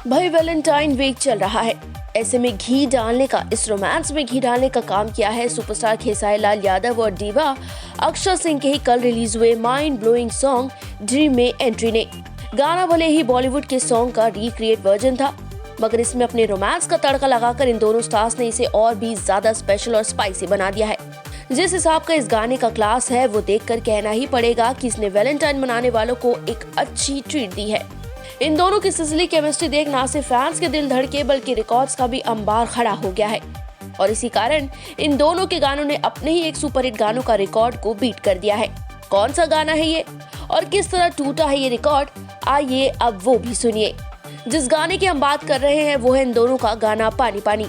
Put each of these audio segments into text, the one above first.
भाई Valentine week चल रहा है, ऐसे में घी डालने का इस रोमांस में घी डालने का काम किया है सुपरस्टार खेसारी लाल यादव और दीवा अक्षर सिंह के ही कल रिलीज हुए माइंड ब्लोइंग सॉन्ग ड्रीम में एंट्री ने। गाना भले ही बॉलीवुड के सॉन्ग का रिक्रिएट वर्जन था, मगर इसमें अपने रोमांस का तड़का लगाकर इन दोनों स्टार्स ने इसे और भी ज्यादा स्पेशल और स्पाइसी बना दिया है। जिस हिसाब का इस गाने का क्लास है वो देखकर कहना ही पड़ेगा कि इसने वैलेंटाइन मनाने वालों को एक अच्छी ट्रीट दी है। इन दोनों की सिजली केमिस्ट्री देख ना सिर्फ फैंस के दिल धड़के बल्कि रिकॉर्ड्स का भी अंबार खड़ा हो गया है और इसी कारण इन दोनों के गानों ने अपने ही एक सुपरहिट गानों का रिकॉर्ड को बीट कर दिया है। कौन सा गाना है ये और किस तरह टूटा है ये रिकॉर्ड, आइए अब वो भी सुनिए। जिस गाने की हम बात कर रहे हैं वो है इन दोनों का गाना पानी पानी।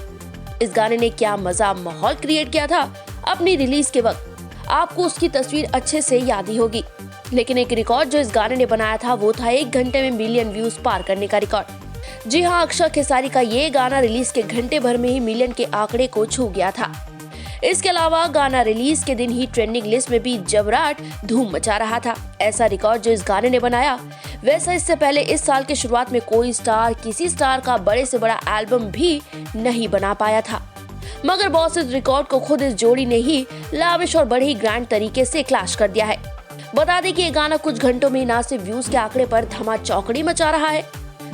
इस गाने ने क्या मजा माहौल क्रिएट किया था अपनी रिलीज के वक्त, आपको उसकी तस्वीर अच्छे से याद ही होगी। लेकिन एक रिकॉर्ड जो इस गाने ने बनाया था वो था 1 घंटे में मिलियन व्यूज पार करने का रिकॉर्ड। जी हाँ, अक्षर खेसारी का ये गाना रिलीज के घंटे भर में ही मिलियन के आंकड़े को छू गया था। इसके अलावा गाना रिलीज के दिन ही ट्रेंडिंग लिस्ट में भी जबराट धूम मचा रहा था। ऐसा रिकॉर्ड जो इस गाने ने बनाया, वैसा इससे पहले इस साल के शुरुआत में कोई स्टार किसी स्टार का बड़े से बड़ा एल्बम भी नहीं बना पाया था। मगर बॉस इस रिकॉर्ड को खुद इस जोड़ी ने ही लाविश और बड़े ही ग्रैंड तरीके से क्लैश कर दिया है। बता दें कि ये गाना कुछ घंटों में ना सिर्फ व्यूज के आंकड़े पर धमाचौकड़ी मचा रहा है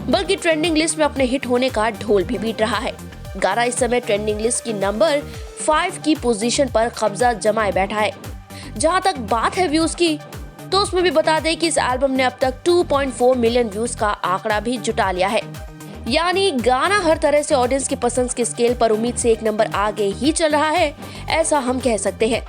बल्कि ट्रेंडिंग लिस्ट में अपने हिट होने का ढोल भी पीट रहा है। गाना इस समय ट्रेंडिंग लिस्ट की नंबर 5 की पोजीशन पर कब्जा जमाए बैठा है। जहां तक बात है व्यूज की, तो उसमें भी बता दें कि इस एल्बम ने अब तक 2.4 मिलियन व्यूज का आंकड़ा भी जुटा लिया है। यानी गाना हर तरह से ऑडियंस की पसंद के स्केल पर उम्मीद से 1 नंबर आगे ही चल रहा है, ऐसा हम कह सकते हैं।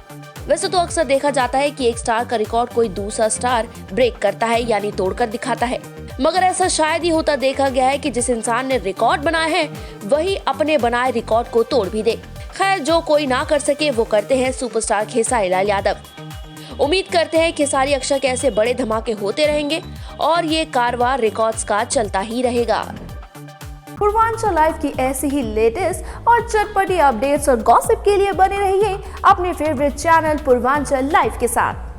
वैसे तो अक्सर देखा जाता है कि एक स्टार का रिकॉर्ड कोई दूसरा स्टार ब्रेक करता है, यानी तोड़कर दिखाता है, मगर ऐसा शायद ही होता देखा गया है कि जिस इंसान ने रिकॉर्ड बनाया है वही अपने बनाए रिकॉर्ड को तोड़ भी दे। खैर, जो कोई ना कर सके वो करते हैं सुपरस्टार खेसारी लाल यादव। उम्मीद करते हैं खेसारी अक्षर के ऐसे बड़े धमाके होते रहेंगे और ये कारवां रिकॉर्ड्स का चलता ही रहेगा। पूर्वांचल लाइव की ऐसी ही लेटेस्ट और चटपटी अपडेट्स और गॉसिप के लिए बने रहिए अपने फेवरेट चैनल पूर्वांचल लाइव के साथ।